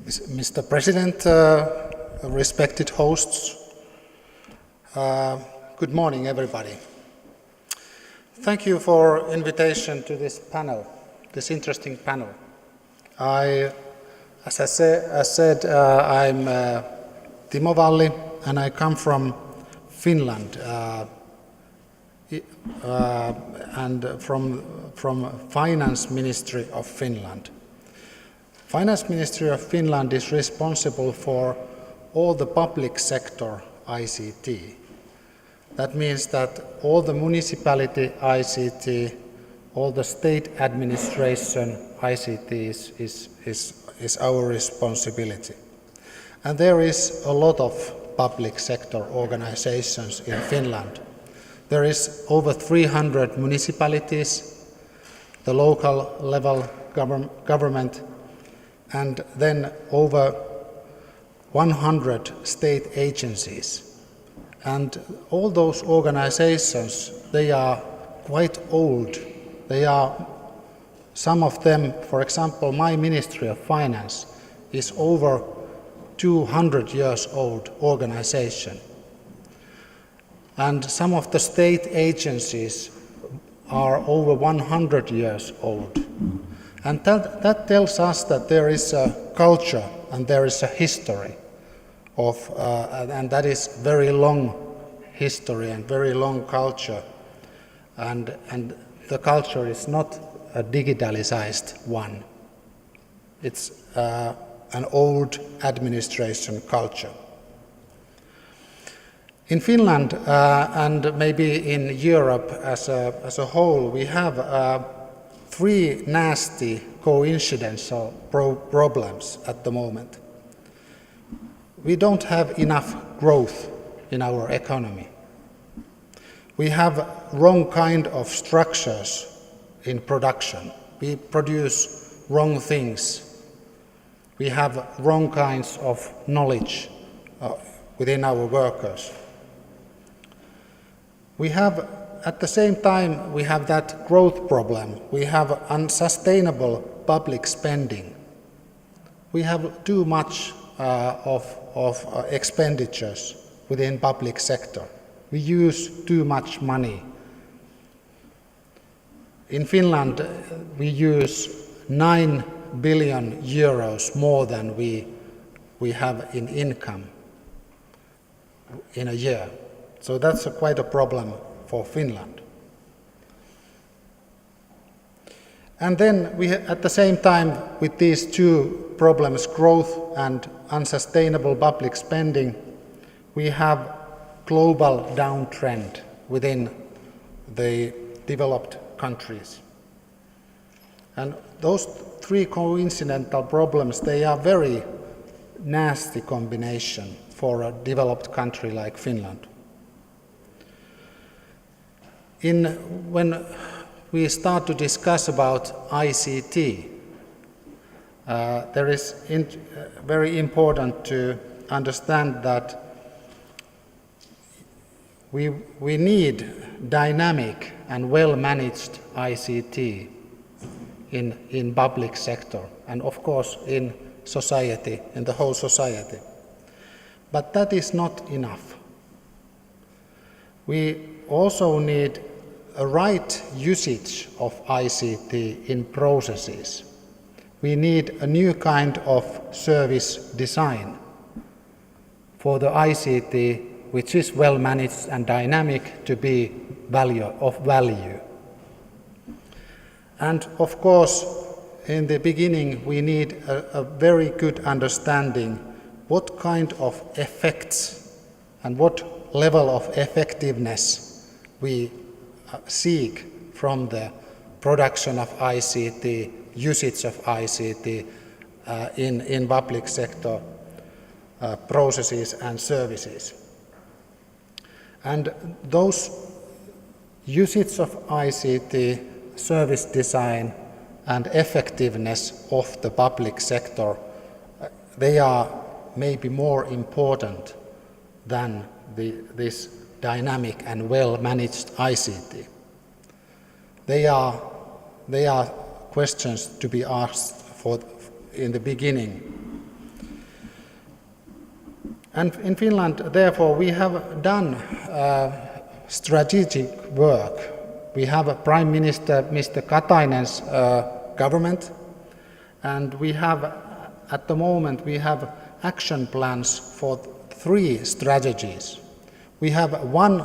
Mr. President, respected hosts, good morning everybody. Thank you for invitation to this panel, this interesting panel. As I said, I'm Timo Valli and I come from Finland and from Finance Ministry of Finland. Finance Ministry of Finland is responsible for all the public sector ICT. That means that all the municipality ICT, all the state administration ICT is our responsibility. And there is a lot of public sector organizations in Finland. There is over 300 municipalities, the local level government, and then over 100 state agencies. And all those organizations, they are quite old. They are, some of them, for example, my Ministry of Finance is over 200 years old organization. And some of the state agencies are over 100 years old. And that tells us that there is a culture and there is a history of, and that is very long history and very long culture. And the culture is not a digitalized one. It's an old administration culture. In Finland and maybe in Europe as a whole, we have three nasty coincidental problems at the moment. We don't have enough growth in our economy. We have wrong kind of structures in production. We produce wrong things. We have wrong kinds of knowledge within our workers. We have, at the same time, we have that growth problem. We have unsustainable public spending. We have too much of expenditures within public sector. We use too much money. In Finland, we use 9 billion euros more than we have in income in a year. So that's quite a problem for Finland. And then we, at the same time, with these two problems, growth and unsustainable public spending, we have global downtrend within the developed countries. And those three coincidental problems, they are very nasty combination for a developed country like Finland. When we start to discuss about ICT, there is very important to understand that we need dynamic and well-managed ICT in public sector and of course in society, in the whole society. But that is not enough. We also need a right usage of ICT in processes. We need a new kind of service design for the ICT, which is well managed and dynamic, to be of value. And of course, in the beginning, we need a very good understanding what kind of effects and what level of effectiveness we seek from the production of ICT, usage of ICT in public sector processes and services. And those usage of ICT, service design and effectiveness of the public sector, they are maybe more important than this dynamic and well-managed ICT. They are questions to be asked in the beginning. And in Finland, therefore, we have done strategic work. We have a Prime Minister, Mr. Katainen's government, and we have, at the moment, we have action plans for 3 strategies. We have one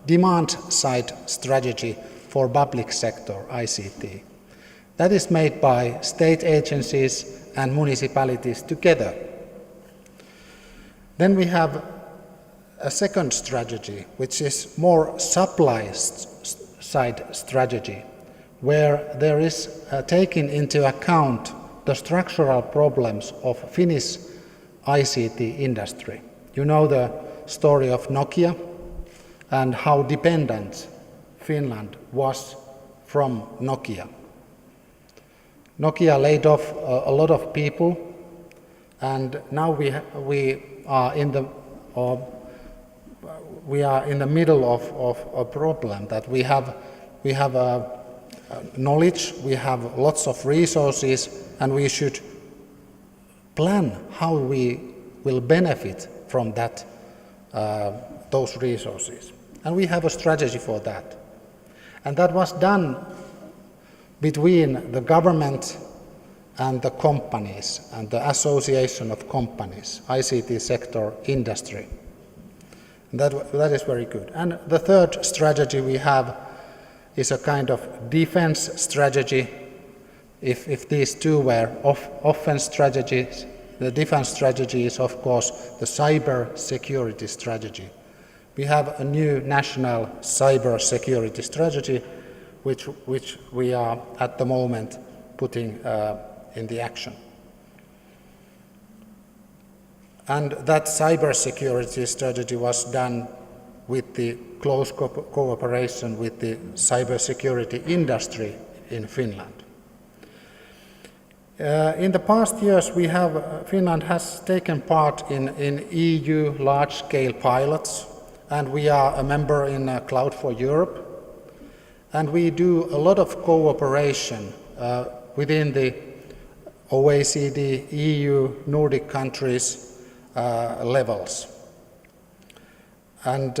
demand-side strategy for public sector ICT. That is made by state agencies and municipalities together. Then we have a second strategy, which is more supply-side strategy, where there is taken into account the structural problems of Finnish ICT industry. You know the story of Nokia and how dependent Finland was from Nokia. Nokia laid off a lot of people, and now we are in the middle of a problem that we have knowledge, we have lots of resources, and we should plan how we will benefit from that, those resources. And we have a strategy for that. And that was done between the government and the companies and the association of companies, ICT sector industry. And that is very good. And the third strategy we have is a kind of defense strategy. If these 2 were offense strategies, the defense strategy is, of course, the cyber security strategy. We have a new national cyber security strategy, which we are at the moment putting in the action. And that cyber security strategy was done with the close cooperation with the cybersecurity industry in Finland. In the past years, Finland has taken part in EU large-scale pilots, and we are a member in Cloud for Europe, and we do a lot of cooperation within the OECD, EU, Nordic countries levels. And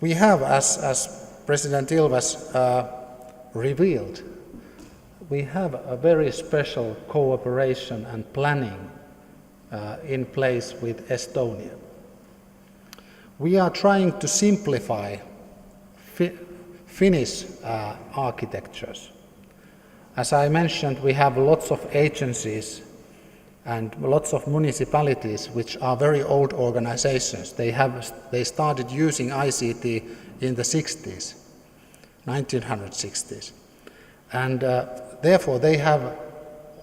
we have, as President Ilves revealed, we have a very special cooperation and planning in place with Estonia. We are trying to simplify Finnish architectures. As I mentioned, we have lots of agencies and lots of municipalities which are very old organizations. They started using ICT in the 60s, 1960s. And therefore they have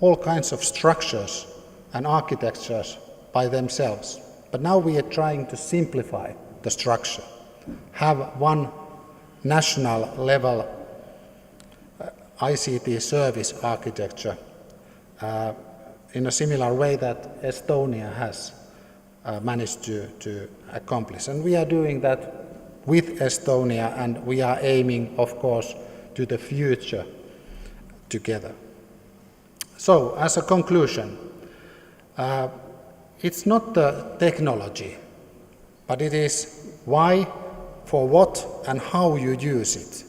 all kinds of structures and architectures by themselves. But now we are trying to simplify the structure, have one national level ICT service architecture in a similar way that Estonia has managed to accomplish. And we are doing that with Estonia, and we are aiming, of course, to the future together. So, as a conclusion, it's not the technology, but it is why, for what, and how you use it.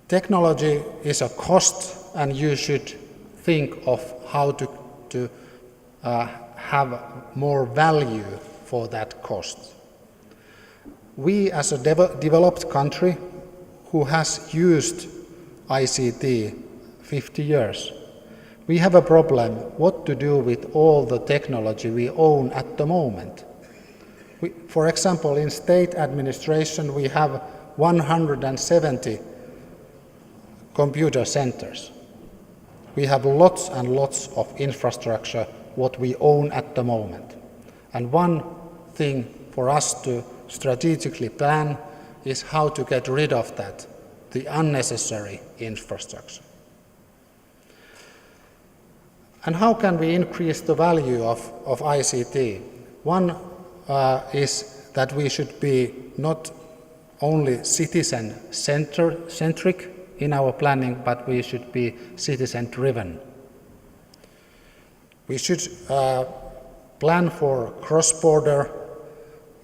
Technology is a cost, and you should think of how to have more value for that cost. We, as a developed country who has used ICT 50 years, we have a problem what to do with all the technology we own at the moment. For example, in state administration, we have 170 computer centers. We have lots and lots of infrastructure what we own at the moment. And one thing for us to strategically plan is how to get rid of that, the unnecessary infrastructure. And how can we increase the value of ICT? One is that we should be not only citizen-centric in our planning, but we should be citizen-driven. We should plan for cross-border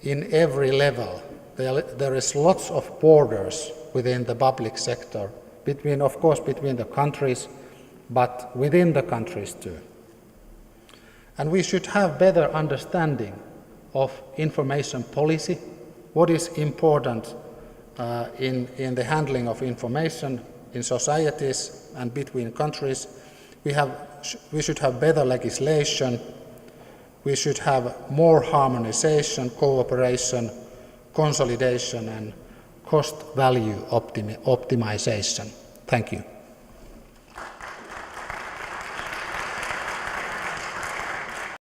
in every level. There is lots of borders within the public sector, of course between the countries, but within the countries too. And we should have better understanding of information policy, what is important in the handling of information in societies and between countries. We should have better legislation, we should have more harmonization, cooperation, consolidation and cost-value optimization. Thank you.